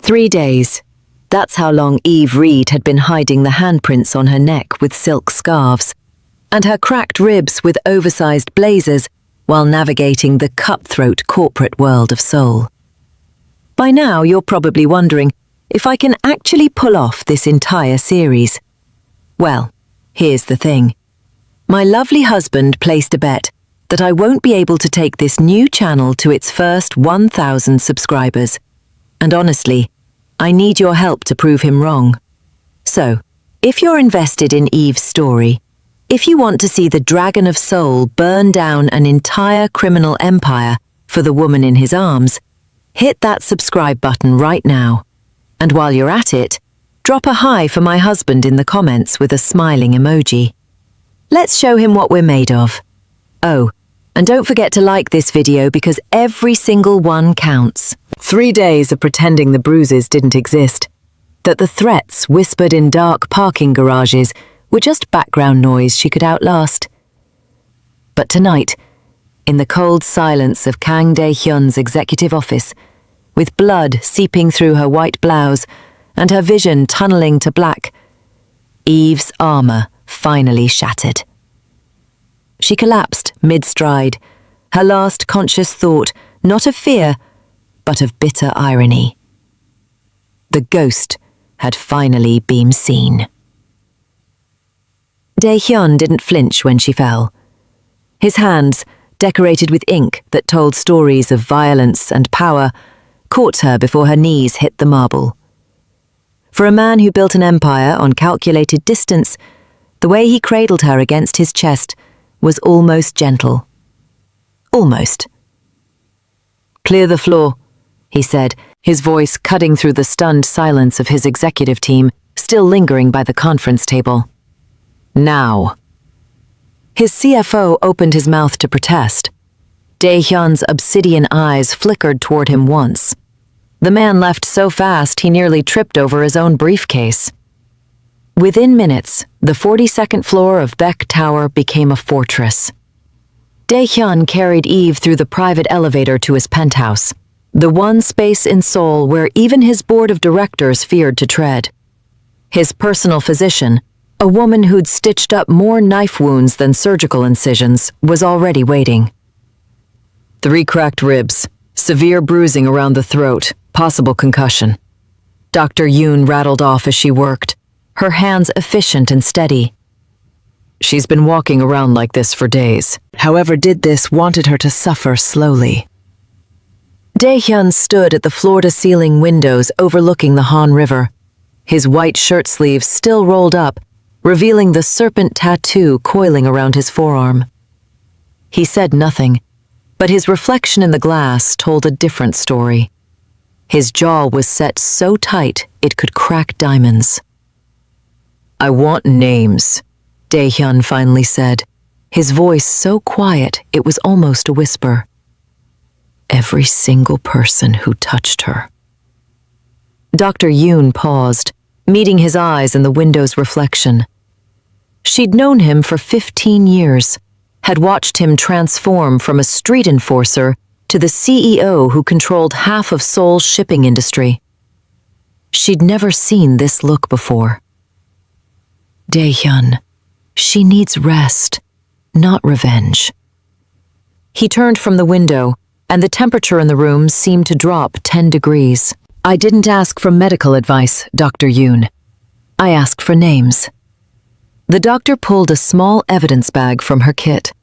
3 days. That's how long Eve Reed had been hiding the handprints on her neck with silk scarves, and her cracked ribs with oversized blazers while navigating the cutthroat corporate world of Seoul. By now, you're probably wondering if I can actually pull off this entire series. Well, here's the thing. My lovely husband placed a bet that I won't be able to take this new channel to its first 1,000 subscribers. And honestly, I need your help to prove him wrong. So, if you're invested in Eve's story, if you want to see the Dragon of Seoul burn down an entire criminal empire for the woman in his arms, hit that subscribe button right now. And while you're at it, drop a hi for my husband in the comments with a smiling emoji. Let's show him what we're made of. Oh, and don't forget to like this video because every single one counts. 3 days of pretending the bruises didn't exist, that the threats whispered in dark parking garages were just background noise she could outlast. But tonight, in the cold silence of Kang Dae-hyun's executive office, with blood seeping through her white blouse and her vision tunneling to black, Eve's armor finally shattered. She collapsed mid-stride, her last conscious thought not of fear, but of bitter irony. The ghost had finally been seen. Dae-hyun didn't flinch when she fell. His hands, decorated with ink that told stories of violence and power, caught her before her knees hit the marble. For a man who built an empire on calculated distance, the way he cradled her against his chest was almost gentle. Almost. "Clear the floor," he said, his voice cutting through the stunned silence of his executive team, still lingering by the conference table. "Now." His CFO opened his mouth to protest. Dae-hyun's obsidian eyes flickered toward him once. The man left so fast he nearly tripped over his own briefcase. Within minutes, the 42nd floor of Beck Tower became a fortress. Dae-hyun carried Eve through the private elevator to his penthouse, the one space in Seoul where even his board of directors feared to tread. His personal physician, a woman who'd stitched up more knife wounds than surgical incisions, was already waiting. 3 cracked ribs, severe bruising around the throat, possible concussion. Dr. Yoon rattled off as she worked, her hands efficient and steady. She's been walking around like this for days. Whoever did this wanted her to suffer slowly. Dae-hyun stood at the floor-to-ceiling windows overlooking the Han River, his white shirt sleeves still rolled up, revealing the serpent tattoo coiling around his forearm. He said nothing, but his reflection in the glass told a different story. His jaw was set so tight it could crack diamonds. "I want names," Dae-hyun finally said, his voice so quiet it was almost a whisper. "Every single person who touched her." Dr. Yoon paused, meeting his eyes in the window's reflection. She'd known him for 15 years, had watched him transform from a street enforcer to the CEO who controlled half of Seoul's shipping industry. She'd never seen this look before. Dae-hyun, she needs rest, not revenge. He turned from the window, and the temperature in the room seemed to drop 10 degrees. "I didn't ask for medical advice, Dr. Yoon. I asked for names." The doctor pulled a small evidence bag from her kit.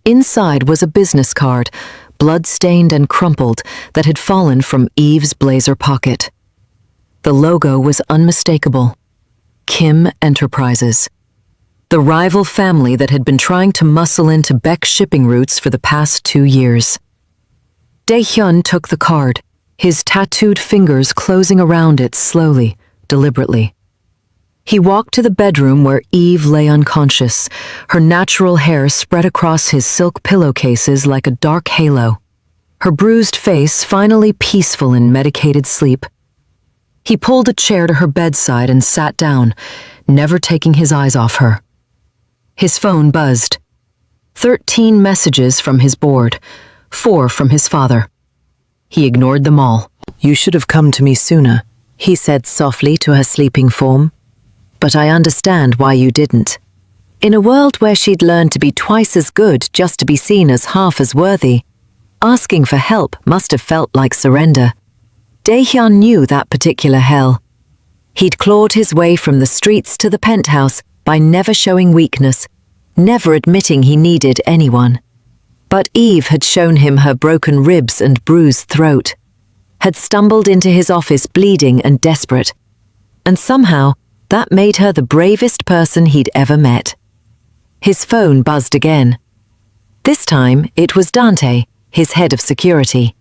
Inside was a business card, blood-stained and crumpled, that had fallen from Eve's blazer pocket. The logo was unmistakable. Kim Enterprises. The rival family that had been trying to muscle into Beck shipping routes for the past 2 years. Dae-hyun took the card, his tattooed fingers closing around it slowly, deliberately. He walked to the bedroom where Eve lay unconscious, her natural hair spread across his silk pillowcases like a dark halo, her bruised face finally peaceful in medicated sleep. He pulled a chair to her bedside and sat down, never taking his eyes off her. His phone buzzed. 13 messages from his board, 4 from his father. He ignored them all. "You should have come to me sooner," he said softly to her sleeping form. But I understand why you didn't. In a world where she'd learned to be twice as good just to be seen as half as worthy, asking for help must have felt like surrender. Daehyun knew that particular hell. He'd clawed his way from the streets to the penthouse by never showing weakness, never admitting he needed anyone. But Eve had shown him her broken ribs and bruised throat, had stumbled into his office bleeding and desperate, and somehow that made her the bravest person he'd ever met. His phone buzzed again. This time it was Dante, his head of security.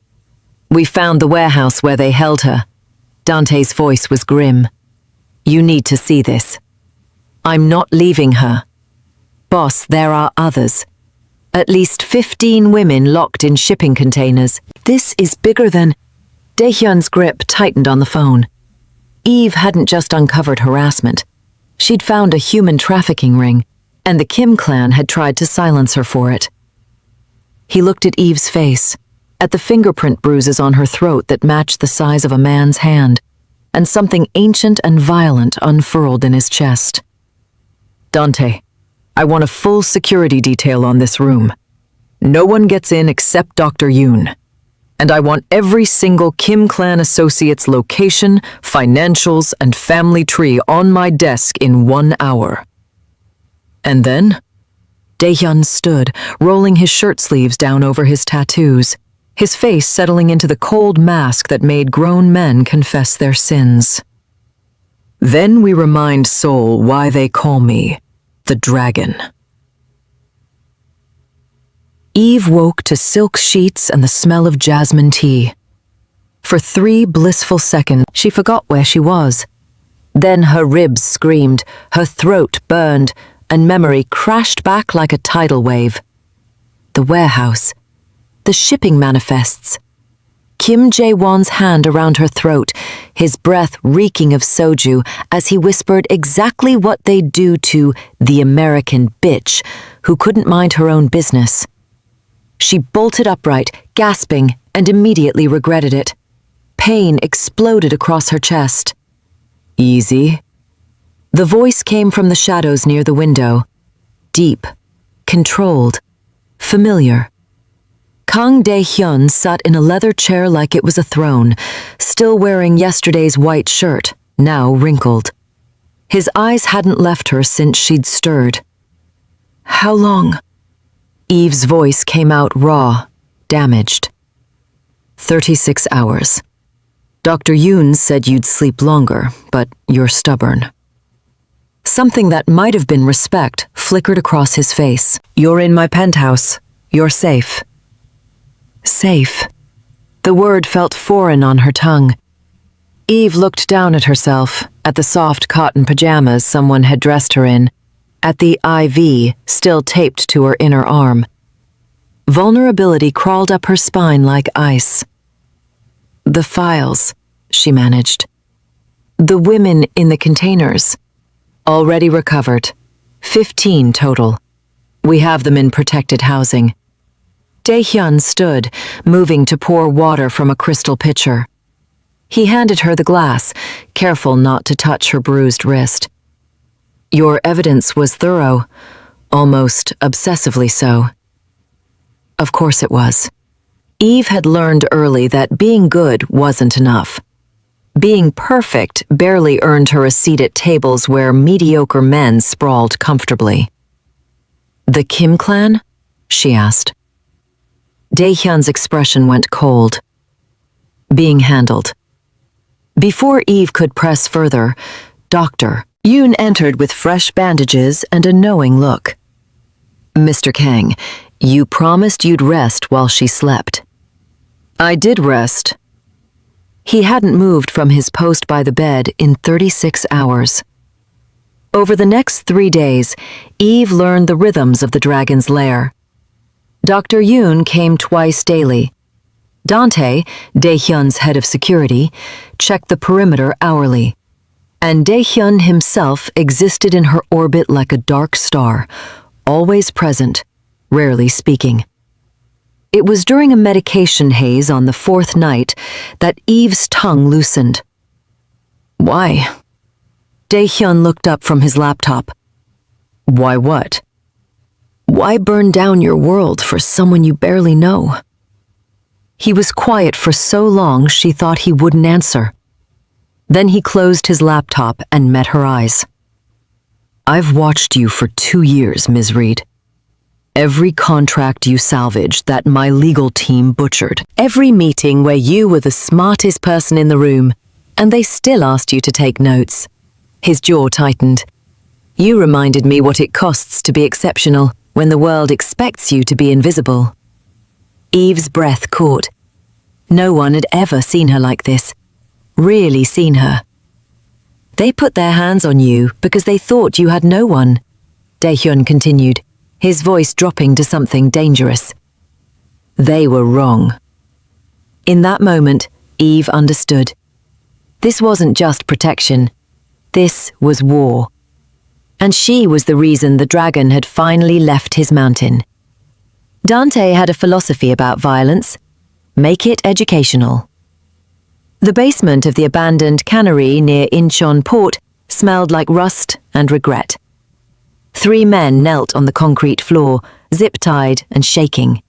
We found the warehouse where they held her. Dante's voice was grim. You need to see this. I'm not leaving her. Boss, there are others. At least 15 women locked in shipping containers. This is bigger than... Daehyun's grip tightened on the phone. Eve hadn't just uncovered harassment. She'd found a human trafficking ring, and the Kim clan had tried to silence her for it. He looked at Eve's face, at the fingerprint bruises on her throat that matched the size of a man's hand, and something ancient and violent unfurled in his chest. Dante, I want a full security detail on this room. No one gets in except Dr. Yoon. And I want every single Kim clan associate's location, financials, and family tree on my desk in 1 hour. And then, Daehyun stood, rolling his shirt sleeves down over his tattoos, his face settling into the cold mask that made grown men confess their sins. Then we remind Seoul why they call me the Dragon. Eve woke to silk sheets and the smell of jasmine tea. For 3 blissful seconds, she forgot where she was. Then her ribs screamed, her throat burned, and memory crashed back like a tidal wave. The warehouse. The shipping manifests. Kim Jae-won's hand around her throat, his breath reeking of soju as he whispered exactly what they'd do to the American bitch who couldn't mind her own business. She bolted upright, gasping, and immediately regretted it. Pain exploded across her chest. Easy. The voice came from the shadows near the window. Deep, controlled, familiar. Kang Dae-hyun sat in a leather chair like it was a throne, still wearing yesterday's white shirt, now wrinkled. His eyes hadn't left her since she'd stirred. How long? Eve's voice came out raw, damaged. 36 hours. Dr. Yoon said you'd sleep longer, but you're stubborn. Something that might have been respect flickered across his face. You're in my penthouse. You're safe. Safe. The word felt foreign on her tongue. Eve looked down at herself, at the soft cotton pajamas someone had dressed her in, at the IV still taped to her inner arm. Vulnerability crawled up her spine like ice. The files, she managed. The women in the containers. Already recovered. 15 total. We have them in protected housing. Dae-hyun stood, moving to pour water from a crystal pitcher. He handed her the glass, careful not to touch her bruised wrist. Your evidence was thorough, almost obsessively so. Of course it was. Eve had learned early that being good wasn't enough. Being perfect barely earned her a seat at tables where mediocre men sprawled comfortably. The Kim clan? She asked. Dae-hyun's expression went cold. Being handled. Before Eve could press further, Dr. Yoon entered with fresh bandages and a knowing look. Mr. Kang, you promised you'd rest while she slept. I did rest. He hadn't moved from his post by the bed in 36 hours. Over the next 3 days, Eve learned the rhythms of the dragon's lair. Dr. Yoon came twice daily. Dante, Dae-hyun's head of security, checked the perimeter hourly. And Dae-hyun himself existed in her orbit like a dark star, always present, rarely speaking. It was during a medication haze on the 4th night that Eve's tongue loosened. Why? Dae-hyun looked up from his laptop. Why what? Why burn down your world for someone you barely know? He was quiet for so long she thought he wouldn't answer. Then he closed his laptop and met her eyes. I've watched you for 2 years, Ms. Reed. Every contract you salvaged that my legal team butchered. Every meeting where you were the smartest person in the room, and they still asked you to take notes. His jaw tightened. You reminded me what it costs to be exceptional when the world expects you to be invisible. Eve's breath caught. No one had ever seen her like this. Really seen her. They put their hands on you because they thought you had no one, Dae-hyun continued, his voice dropping to something dangerous. They were wrong. In that moment, Eve understood. This wasn't just protection. This was war. And she was the reason the dragon had finally left his mountain. Dante had a philosophy about violence. Make it educational. The basement of the abandoned cannery near Incheon Port smelled like rust and regret. 3 men knelt on the concrete floor, zip-tied and shaking.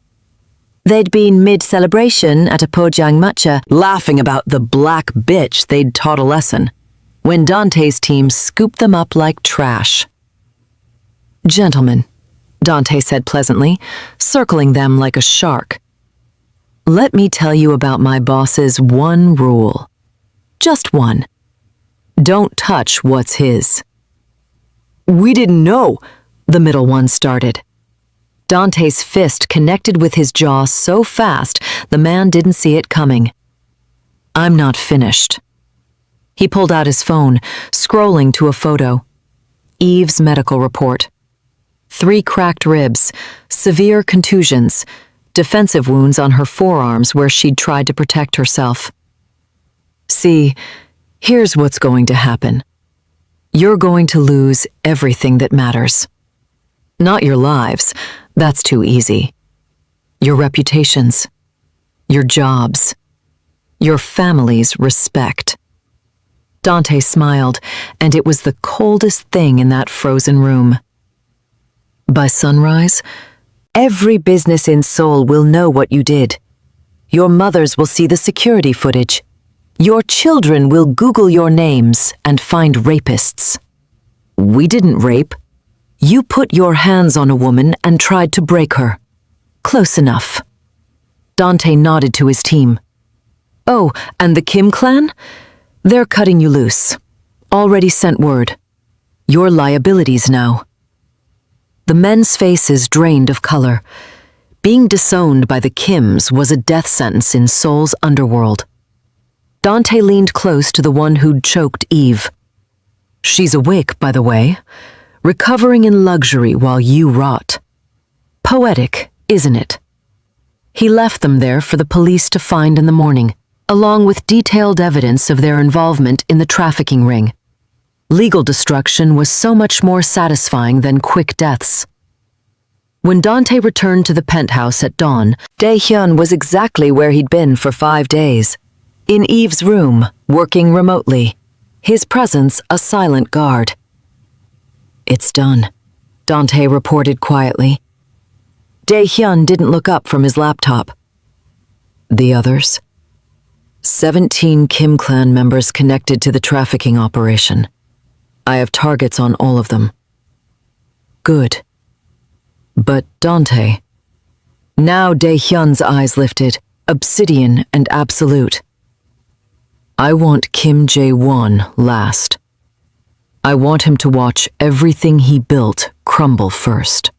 They'd been mid-celebration at a Pojang matcha, laughing about the black bitch they'd taught a lesson, when Dante's team scooped them up like trash. Gentlemen, Dante said pleasantly, circling them like a shark. Let me tell you about my boss's one rule. Just one. Don't touch what's his. We didn't know, the middle one started. Dante's fist connected with his jaw so fast the man didn't see it coming. I'm not finished. He pulled out his phone, scrolling to a photo. Eve's medical report. 3 cracked ribs, severe contusions, defensive wounds on her forearms where she'd tried to protect herself. See, here's what's going to happen. You're going to lose everything that matters. Not your lives, that's too easy. Your reputations, your jobs, your family's respect. Dante smiled, and it was the coldest thing in that frozen room. By sunrise, every business in Seoul will know what you did. Your mothers will see the security footage. Your children will Google your names and find rapists. We didn't rape. You put your hands on a woman and tried to break her. Close enough. Dante nodded to his team. Oh, and the Kim clan? They're cutting you loose. Already sent word. You're liabilities now. The men's faces drained of color. Being disowned by the Kims was a death sentence in Seoul's underworld. Dante leaned close to the one who'd choked Eve. She's awake, by the way, recovering in luxury while you rot. Poetic, isn't it? He left them there for the police to find in the morning, along with detailed evidence of their involvement in the trafficking ring. Legal destruction was so much more satisfying than quick deaths. When Dante returned to the penthouse at dawn, Dae-hyun was exactly where he'd been for 5 days. In Eve's room, working remotely, his presence a silent guard. It's done, Dante reported quietly. Dae-hyun didn't look up from his laptop. The others? 17 Kim clan members connected to the trafficking operation. I have targets on all of them. Good. But Dante. Now Dae-hyun's eyes lifted, obsidian and absolute. I want Kim Jae-won last. I want him to watch everything he built crumble first.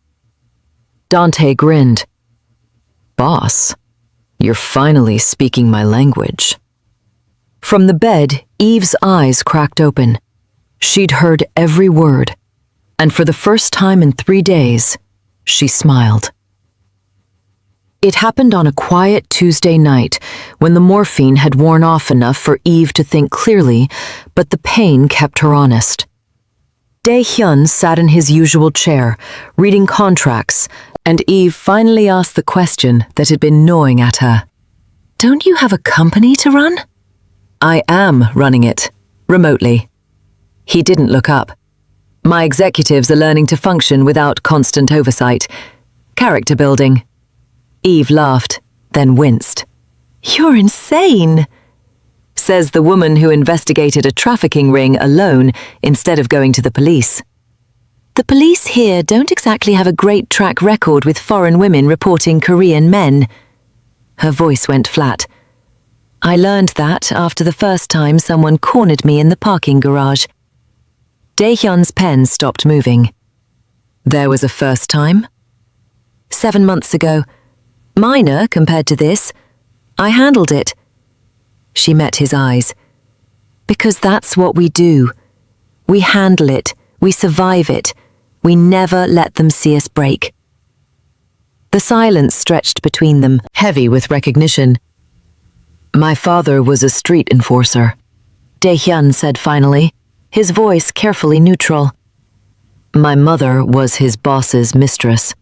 Dante grinned. Boss, you're finally speaking my language. From the bed, Eve's eyes cracked open. She'd heard every word, and for the first time in 3 days, she smiled. It happened on a quiet Tuesday night when the morphine had worn off enough for Eve to think clearly, but the pain kept her honest. Dae-hyun sat in his usual chair, reading contracts, and Eve finally asked the question that had been gnawing at her. Don't you have a company to run? I am running it, remotely. He didn't look up. My executives are learning to function without constant oversight. Character building. Eve laughed, then winced. "You're insane," says the woman who investigated a trafficking ring alone instead of going to the police. "The police here don't exactly have a great track record with foreign women reporting Korean men." Her voice went flat. "I learned that after the first time someone cornered me in the parking garage." Daehyun's pen stopped moving. "There was a first time?" "7 months ago. Minor compared to this. I handled it." She met his eyes. "Because that's what we do. We handle it. We survive it. We never let them see us break." The silence stretched between them, heavy with recognition. "My father was a street enforcer," Daehyun said finally, his voice carefully neutral. "My mother was his boss's mistress.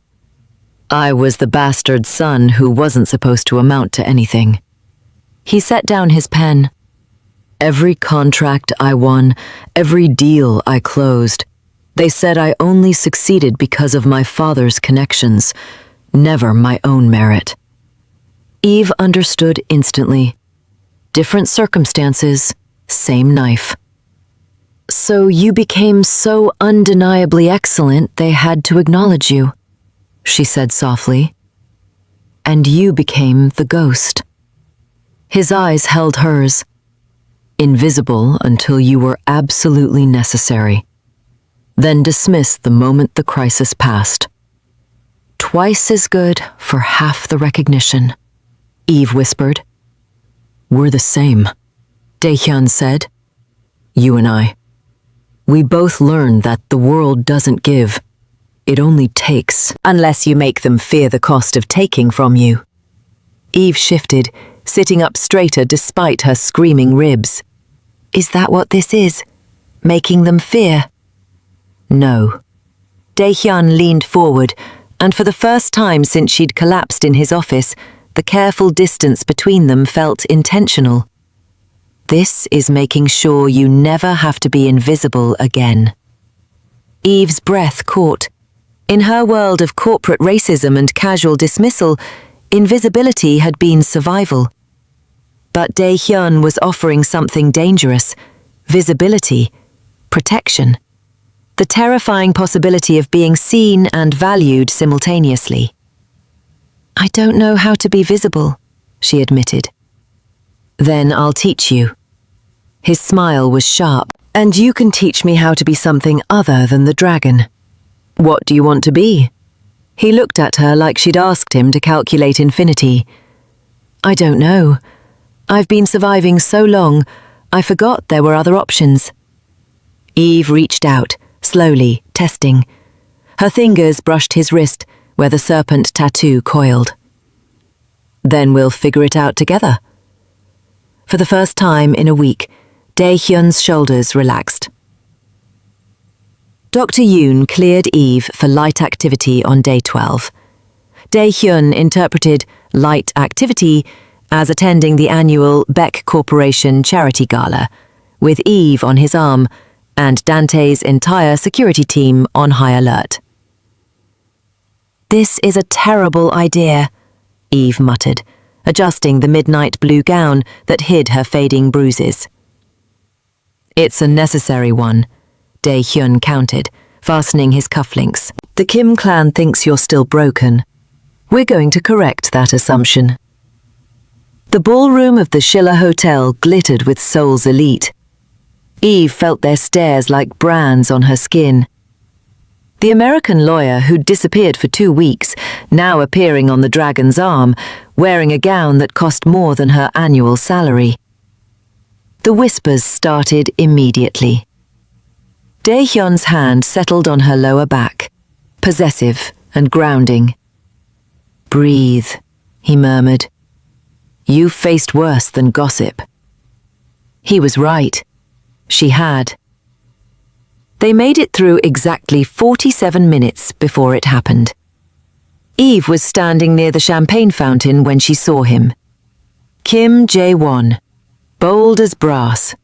I was the bastard son who wasn't supposed to amount to anything." He set down his pen. "Every contract I won, every deal I closed, they said I only succeeded because of my father's connections, never my own merit." Eve understood instantly. Different circumstances, same knife. "So you became so undeniably excellent they had to acknowledge you," she said softly. "And you became the ghost." His eyes held hers. "Invisible until you were absolutely necessary. Then dismissed the moment the crisis passed. Twice as good for half the recognition," Eve whispered. "We're the same," Daehyun said. "You and I. We both learned that the world doesn't give. It only takes, unless you make them fear the cost of taking from you." Eve shifted, sitting up straighter despite her screaming ribs. "Is that what this is? Making them fear?" "No." Daehyun leaned forward, and for the first time since she'd collapsed in his office, the careful distance between them felt intentional. "This is making sure you never have to be invisible again." Eve's breath caught. In her world of corporate racism and casual dismissal, invisibility had been survival. But Daehyun was offering something dangerous: visibility, protection. The terrifying possibility of being seen and valued simultaneously. "I don't know how to be visible," she admitted. "Then I'll teach you." His smile was sharp. "And you can teach me how to be something other than the dragon." "What do you want to be?" He looked at her like she'd asked him to calculate infinity. "I don't know. I've been surviving so long, I forgot there were other options." Eve reached out, slowly, testing. Her fingers brushed his wrist, where the serpent tattoo coiled. "Then we'll figure it out together." For the first time in a week, Daehyun's shoulders relaxed. Dr. Yoon cleared Eve for light activity on day 12. Daehyun interpreted light activity as attending the annual Beck Corporation charity gala, with Eve on his arm and Dante's entire security team on high alert. "This is a terrible idea," Eve muttered, adjusting the midnight blue gown that hid her fading bruises. "It's a necessary one," Daehyun countered, fastening his cufflinks. "The Kim clan thinks you're still broken. We're going to correct that assumption." The ballroom of the Schiller Hotel glittered with Seoul's elite. Eve felt their stares like brands on her skin. The American lawyer who'd disappeared for 2 weeks, now appearing on the dragon's arm, wearing a gown that cost more than her annual salary. The whispers started immediately. Daehyun's hand settled on her lower back, possessive and grounding. "Breathe," he murmured. "You've faced worse than gossip." He was right. She had. They made it through exactly 47 minutes before it happened. Eve was standing near the champagne fountain when she saw him. Kim Jae-won, bold as brass,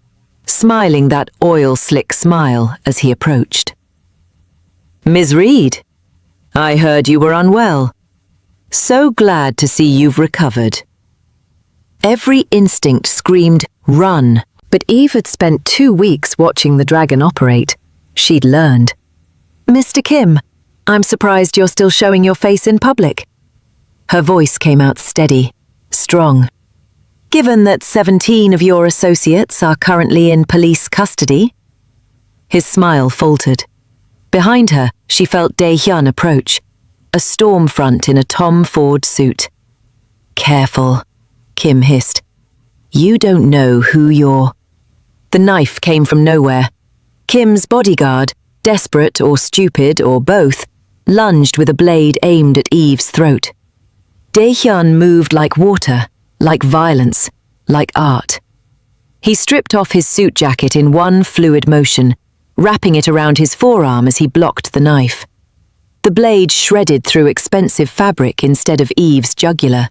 smiling that oil-slick smile as he approached. "Ms. Reed, I heard you were unwell. So glad to see you've recovered." Every instinct screamed, "Run," but Eve had spent 2 weeks watching the dragon operate. She'd learned. "Mr. Kim, I'm surprised you're still showing your face in public." Her voice came out steady, strong. "Given that 17 of your associates are currently in police custody." His smile faltered. Behind her, she felt Dae-hyun approach, a storm front in a Tom Ford suit. "Careful," Kim hissed. "You don't know who you're—" The knife came from nowhere. Kim's bodyguard, desperate or stupid or both, lunged with a blade aimed at Eve's throat. Dae-hyun moved like water, like violence, like art. He stripped off his suit jacket in one fluid motion, wrapping it around his forearm as he blocked the knife. The blade shredded through expensive fabric instead of Eve's jugular.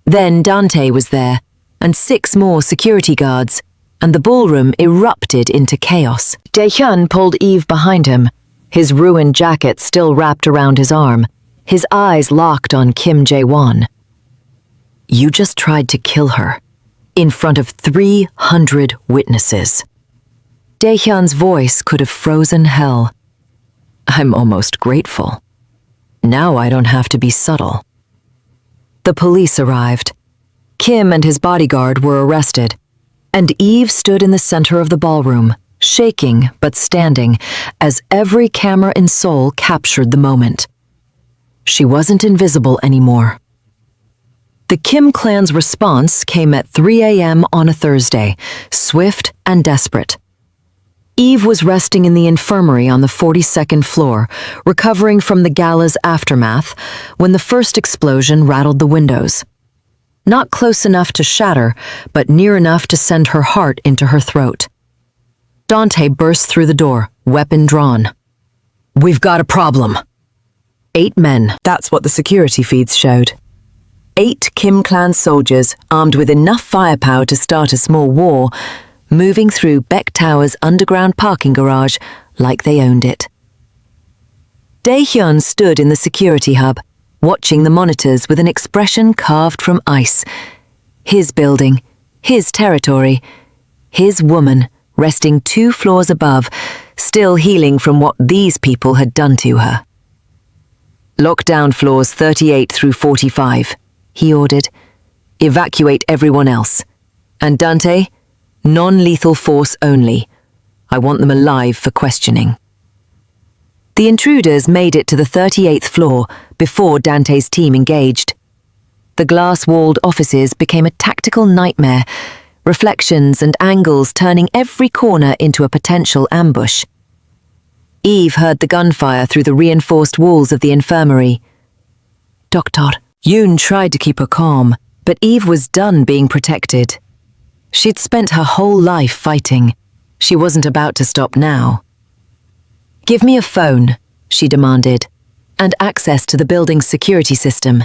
Then Dante was there, and 6 more security guards, and the ballroom erupted into chaos. Dae-hyun pulled Eve behind him, his ruined jacket still wrapped around his arm, his eyes locked on Kim Jae-won. "You just tried to kill her, in front of 300 witnesses." Dae-hyun's voice could have frozen hell. "I'm almost grateful. Now I don't have to be subtle." The police arrived. Kim and his bodyguard were arrested, and Eve stood in the center of the ballroom, shaking but standing, as every camera in Seoul captured the moment. She wasn't invisible anymore. The Kim clan's response came at 3 a.m. on a Thursday, swift and desperate. Eve was resting in the infirmary on the 42nd floor, recovering from the gala's aftermath, when the first explosion rattled the windows. Not close enough to shatter, but near enough to send her heart into her throat. Dante burst through the door, weapon drawn. "We've got a problem." 8 men, that's what the security feeds showed. 8 Kim clan soldiers, armed with enough firepower to start a small war, moving through Beck Tower's underground parking garage like they owned it. Dae-hyun stood in the security hub, watching the monitors with an expression carved from ice. His building, his territory, his woman resting 2 floors above, still healing from what these people had done to her. "Lock down floors 38 through 45, he ordered. "Evacuate everyone else. And Dante, non-lethal force only. I want them alive for questioning." The intruders made it to the 38th floor before Dante's team engaged. The glass-walled offices became a tactical nightmare, reflections and angles turning every corner into a potential ambush. Eve heard the gunfire through the reinforced walls of the infirmary. Dr. Yoon tried to keep her calm, but Eve was done being protected. She'd spent her whole life fighting. She wasn't about to stop now. "Give me a phone," she demanded, "and access to the building's security system."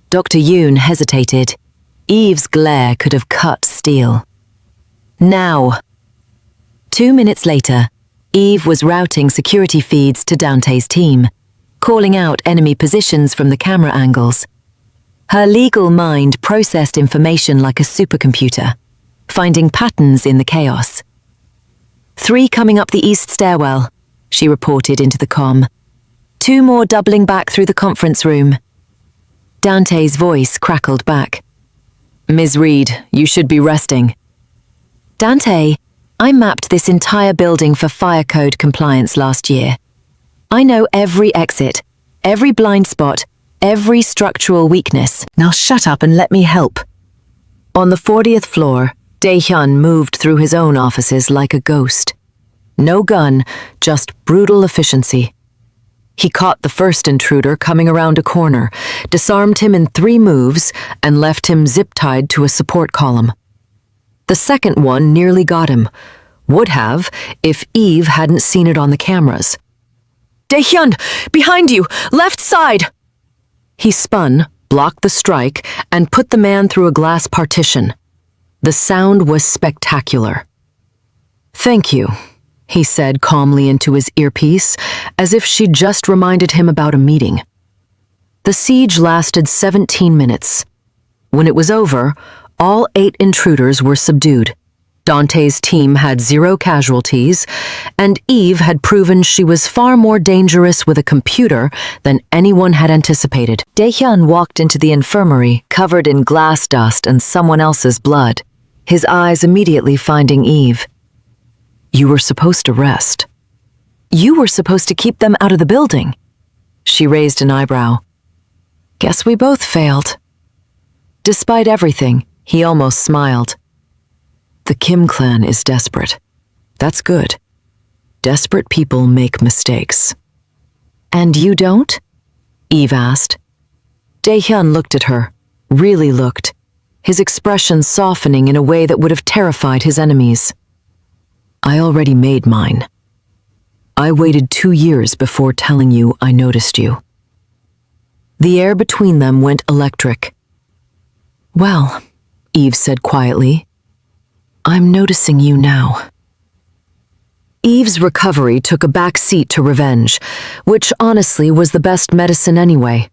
Dr. Yoon hesitated. Eve's glare could have cut steel. "Now." 2 minutes later, Eve was routing security feeds to Dante's team, calling out enemy positions from the camera angles. Her legal mind processed information like a supercomputer, finding patterns in the chaos. 3 coming up the east stairwell, she reported into the comm. 2 more doubling back through the conference room. Dante's voice crackled back. "Ms. Reed, you should be resting." "Dante, I mapped this entire building for fire code compliance last year. I know every exit, every blind spot, every structural weakness. Now shut up and let me help." On the 40th floor, Dae-hyun moved through his own offices like a ghost. No gun, just brutal efficiency. He caught the first intruder coming around a corner, disarmed him in 3 moves, and left him zip-tied to a support column. The second one nearly got him. Would have, if Eve hadn't seen it on the cameras. "Dae-hyun, behind you! Left side!" He spun, blocked the strike, and put the man through a glass partition. The sound was spectacular. "Thank you," he said calmly into his earpiece, as if she'd just reminded him about a meeting. The siege lasted 17 minutes. When it was over, all 8 intruders were subdued. Dante's team had 0 casualties, and Eve had proven she was far more dangerous with a computer than anyone had anticipated. Dae-hyun walked into the infirmary, covered in glass dust and someone else's blood, his eyes immediately finding Eve. "You were supposed to rest." "You were supposed to keep them out of the building." She raised an eyebrow. "Guess we both failed." Despite everything, he almost smiled. "The Kim clan is desperate. That's good. Desperate people make mistakes." "And you don't?" Eve asked. Dae-hyun looked at her, really looked, his expression softening in a way that would have terrified his enemies. "I already made mine. I waited 2 years before telling you I noticed you." The air between them went electric. "Well," Eve said quietly, "I'm noticing you now." Eve's recovery took a back seat to revenge, which honestly was the best medicine anyway.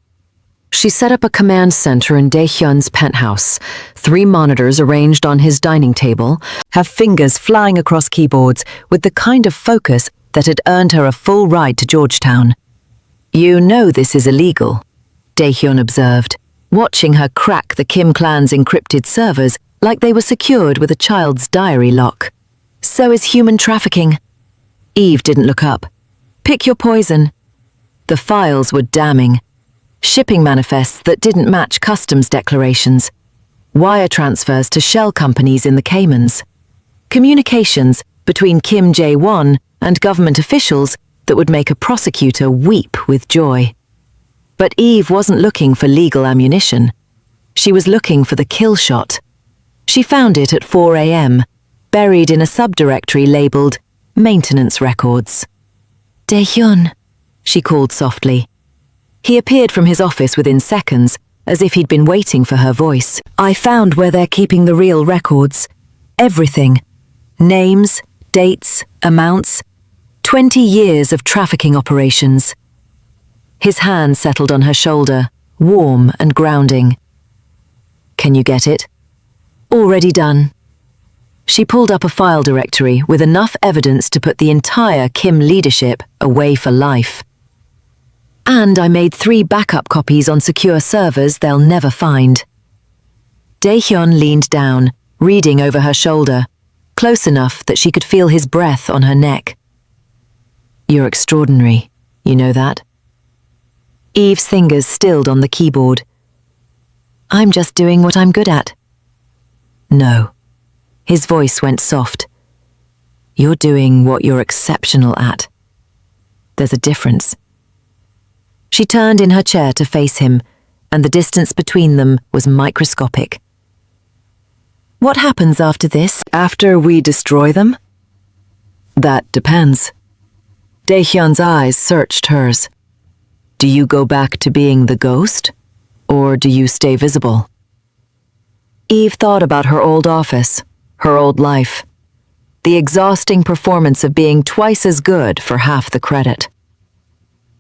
She set up a command center in Dae-hyun's penthouse, 3 monitors arranged on his dining table, her fingers flying across keyboards with the kind of focus that had earned her a full ride to Georgetown. "You know this is illegal," Dae-hyun observed, watching her crack the Kim clan's encrypted servers like they were secured with a child's diary lock. "So is human trafficking." Eve didn't look up. "Pick your poison." The files were damning. Shipping manifests that didn't match customs declarations. Wire transfers to shell companies in the Caymans. Communications between Kim Jae-won and government officials that would make a prosecutor weep with joy. But Eve wasn't looking for legal ammunition. She was looking for the killshot. She found it at 4 a.m., buried in a subdirectory labeled Maintenance Records. "Dae-hyun," she called softly. He appeared from his office within seconds, as if he'd been waiting for her voice. "I found where they're keeping the real records. Everything. Names, dates, amounts. 20 years of trafficking operations." His hand settled on her shoulder, warm and grounding. "Can you get it?" "Already done." She pulled up a file directory with enough evidence to put the entire Kim leadership away for life. "And I made 3 backup copies on secure servers they'll never find." Dae-hyun leaned down, reading over her shoulder, close enough that she could feel his breath on her neck. "You're extraordinary, you know that?" Eve's fingers stilled on the keyboard. "I'm just doing what I'm good at." "No." His voice went soft. "You're doing what you're exceptional at. There's a difference." She turned in her chair to face him, and the distance between them was microscopic. "What happens after this? After we destroy them?" "That depends." Dae-hyun's eyes searched hers. "Do you go back to being the ghost, or do you stay visible?" Eve thought about her old office, her old life, the exhausting performance of being twice as good for half the credit.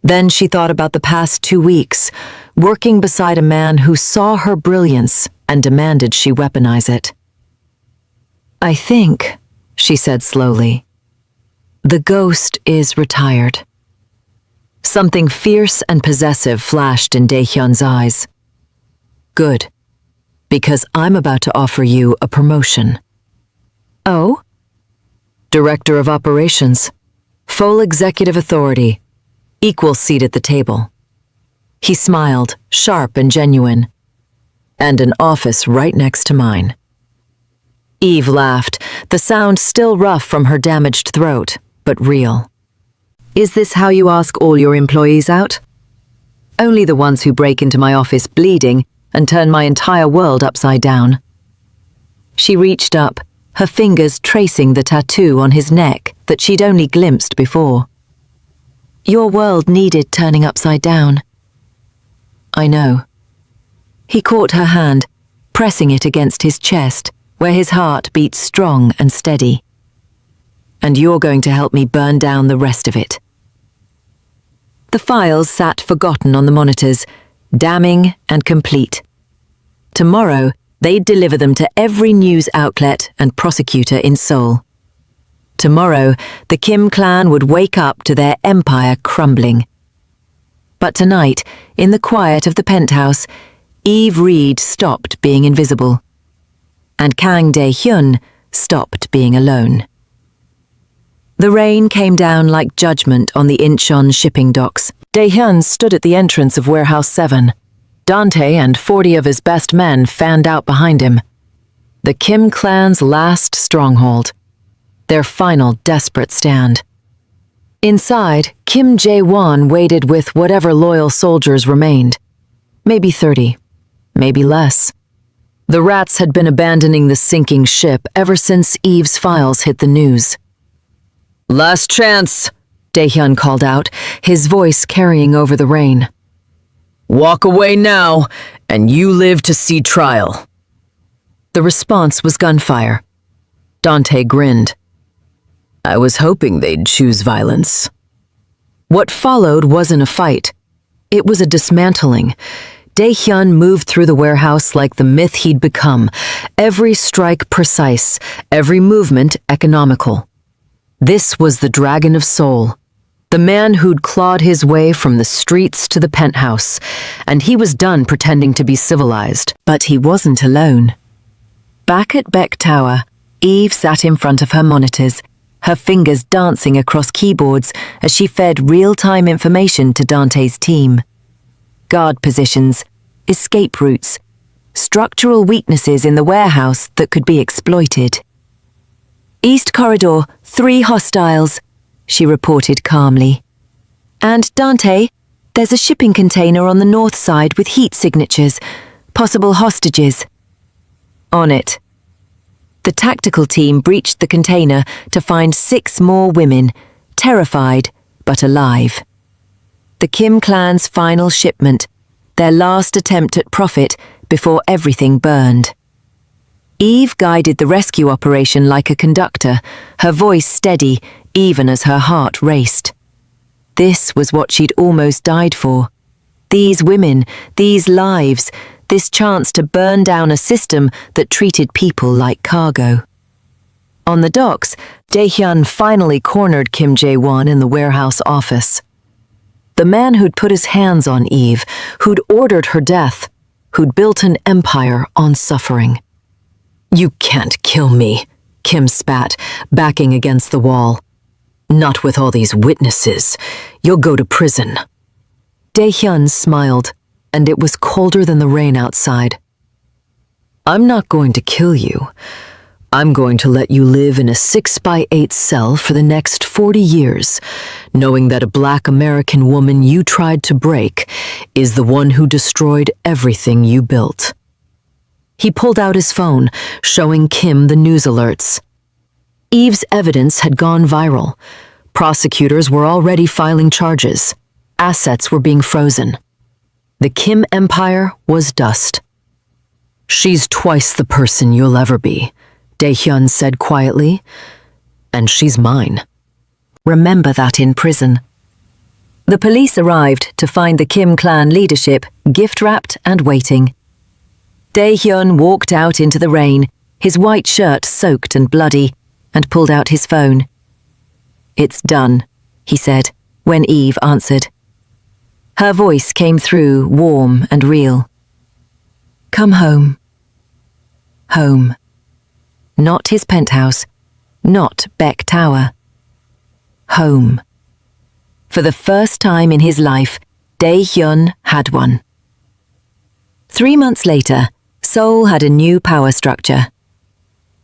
Then she thought about the past 2 weeks, working beside a man who saw her brilliance and demanded she weaponize it. "I think," she said slowly, "the ghost is retired." Something fierce and possessive flashed in Dae-hyun's eyes. "Good, because I'm about to offer you a promotion." "Oh?" "Director of Operations, full executive authority, equal seat at the table." He smiled, sharp and genuine. "And an office right next to mine." Eve laughed, the sound still rough from her damaged throat, but real. "Is this how you ask all your employees out?" "Only the ones who break into my office bleeding and turn my entire world upside down." She reached up, her fingers tracing the tattoo on his neck that she'd only glimpsed before. "Your world needed turning upside down." "I know." He caught her hand, pressing it against his chest, where his heart beat strong and steady. and you're going to help me burn down the rest of it." The files sat forgotten on the monitors, damning and complete. Tomorrow, they'd deliver them to every news outlet and prosecutor in Seoul. Tomorrow, the Kim clan would wake up to their empire crumbling. But tonight, in the quiet of the penthouse, Eve Reed stopped being invisible. And Kang Dae-hyun stopped being alone. The rain came down like judgment on the Incheon shipping docks. Dae-hyun stood at the entrance of Warehouse 7. Dante and 40 of his best men fanned out behind him. The Kim clan's last stronghold. Their final desperate stand. Inside, Kim Jae-won waited with whatever loyal soldiers remained. Maybe 30, maybe less. The rats had been abandoning the sinking ship ever since Eve's files hit the news. "Last chance," Dae-hyun called out, his voice carrying over the rain. "Walk away now, and you live to see trial." The response was gunfire. Dante grinned. "I was hoping they'd choose violence." What followed wasn't a fight. It was a dismantling. Dae-hyun moved through the warehouse like the myth he'd become, every strike precise, every movement economical. This was the Dragon of Seoul, the man who'd clawed his way from the streets to the penthouse, and he was done pretending to be civilized. But he wasn't alone. Back at Beck Tower, Eve sat in front of her monitors, her fingers dancing across keyboards as she fed real-time information to Dante's team. Guard positions, escape routes, structural weaknesses in the warehouse that could be exploited. "East Corridor, 3 hostiles," she reported calmly. "And Dante, there's a shipping container on the north side with heat signatures, possible hostages." "On it." The tactical team breached the container to find 6 more women, terrified but alive. The Kim clan's final shipment, their last attempt at profit before everything burned. Eve guided the rescue operation like a conductor, her voice steady even as her heart raced. This was what she'd almost died for. These women, these lives, this chance to burn down a system that treated people like cargo. On the docks, Dae-hyun finally cornered Kim Jae-won in the warehouse office. The man who'd put his hands on Eve, who'd ordered her death, who'd built an empire on suffering. "You can't kill me," Kim spat, backing against the wall. "Not with all these witnesses. You'll go to prison." Dae-hyun smiled, and it was colder than the rain outside. "I'm not going to kill you. I'm going to let you live in a 6x8 cell for the next 40 years, knowing that a Black American woman you tried to break is the one who destroyed everything you built." He pulled out his phone, showing Kim the news alerts. Eve's evidence had gone viral. Prosecutors were already filing charges. Assets were being frozen. The Kim empire was dust. "She's twice the person you'll ever be," Dae-hyun said quietly. "And she's mine. Remember that in prison." The police arrived to find the Kim clan leadership gift-wrapped and waiting. Dae-hyun walked out into the rain, his white shirt soaked and bloody, and pulled out his phone. "It's done," he said, when Eve answered. Her voice came through, warm and real. "Come home." Home. Not his penthouse, not Beck Tower. Home. For the first time in his life, Dae-hyun had one. 3 months later, Seoul had a new power structure.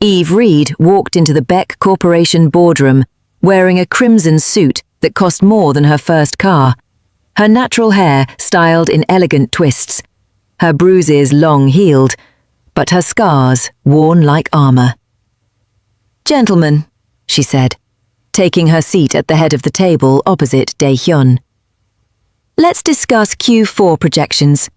Eve Reed walked into the Beck Corporation boardroom wearing a crimson suit that cost more than her first car, her natural hair styled in elegant twists, her bruises long-healed, but her scars worn like armor. "Gentlemen," she said, taking her seat at the head of the table opposite Dae-hyun. "Let's discuss Q4 projections."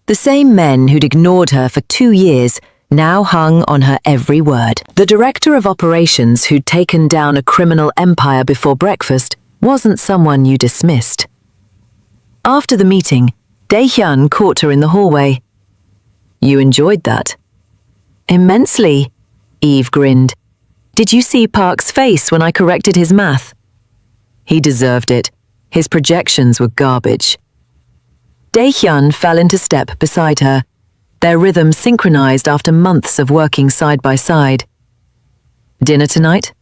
The same men who'd ignored her for 2 years now hung on her every word. The director of operations who'd taken down a criminal empire before breakfast wasn't someone you dismissed. After the meeting, Dae-hyun caught her in the hallway. "You enjoyed that?" "Immensely," Eve grinned. "Did you see Park's face when I corrected his math?" "He deserved it. His projections were garbage." Dae-hyun fell into step beside her, their rhythm synchronized after months of working side by side. "Dinner tonight?"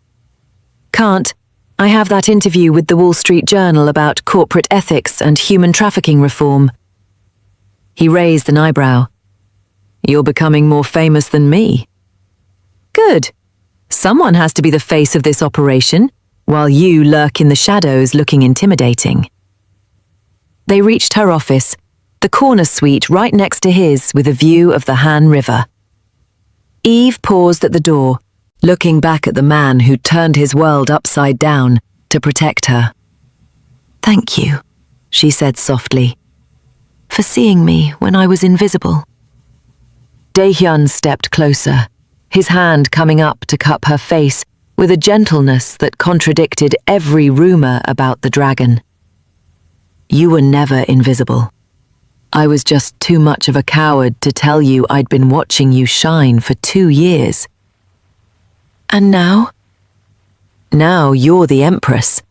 "Can't. I have that interview with the Wall Street Journal about corporate ethics and human trafficking reform." He raised an eyebrow. "You're becoming more famous than me." "Good. Someone has to be the face of this operation, while you lurk in the shadows looking intimidating." They reached her office, the corner suite right next to his with a view of the Han River. Eve paused at the door, looking back at the man who'd turned his world upside down to protect her. "Thank you," she said softly, "for seeing me when I was invisible." Dae-hyun stepped closer, his hand coming up to cup her face with a gentleness that contradicted every rumor about the dragon. "You were never invisible. I was just too much of a coward to tell you I'd been watching you shine for 2 years. And now? Now you're the Empress,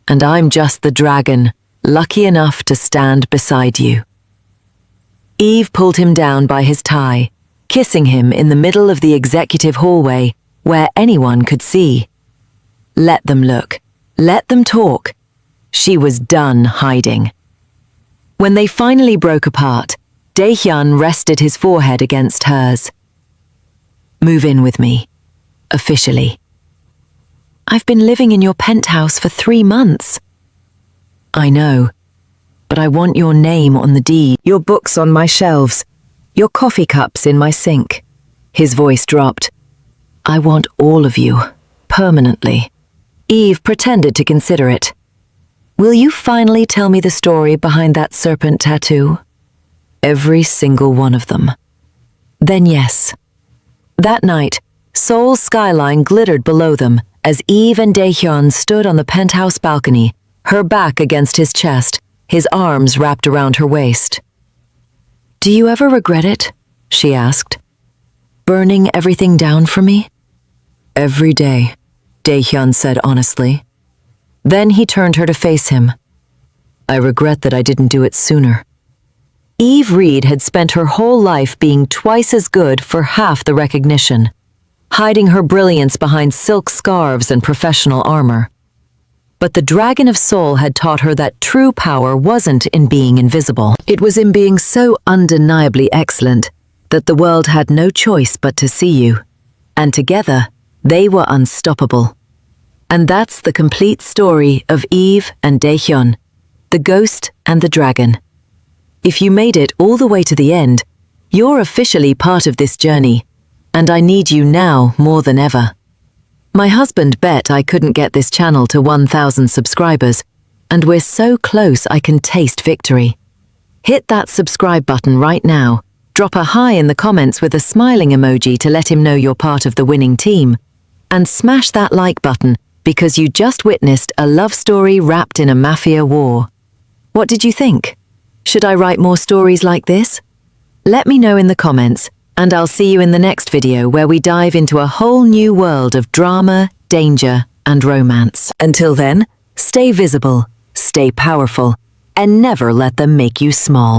and I'm just the dragon, lucky enough to stand beside you." Eve pulled him down by his tie, kissing him in the middle of the executive hallway where anyone could see. Let them look. Let them talk. She was done hiding. When they finally broke apart, Dae-hyun rested his forehead against hers. "Move in with me. Officially." "I've been living in your penthouse for 3 months." "I know, but I want your name on the deed, your books on my shelves, your coffee cups in my sink." His voice dropped. "I want all of you, permanently." Eve pretended to consider it. "Will you finally tell me the story behind that serpent tattoo?" "Every single one of them." "Then yes." That night, Seoul's skyline glittered below them as Eve and Dae-hyun stood on the penthouse balcony, her back against his chest, his arms wrapped around her waist. "Do you ever regret it?" she asked. "Burning everything down for me?" "Every day," Dae-hyun said honestly. Then he turned her to face him. "I regret that I didn't do it sooner." Eve Reed had spent her whole life being twice as good for half the recognition, hiding her brilliance behind silk scarves and professional armor. But the Dragon of Seoul had taught her that true power wasn't in being invisible. It was in being so undeniably excellent that the world had no choice but to see you. And together, they were unstoppable. And that's the complete story of Eve and Dae-hyun, the ghost and the dragon. If you made it all the way to the end, you're officially part of this journey, and I need you now more than ever. My husband bet I couldn't get this channel to 1,000 subscribers, and we're so close I can taste victory. Hit that subscribe button right now, drop a hi in the comments with a smiling emoji to let him know you're part of the winning team, and smash that like button because you just witnessed a love story wrapped in a mafia war. What did you think? Should I write more stories like this? Let me know in the comments, and I'll see you in the next video where we dive into a whole new world of drama, danger, and romance. Until then, stay visible, stay powerful, and never let them make you small.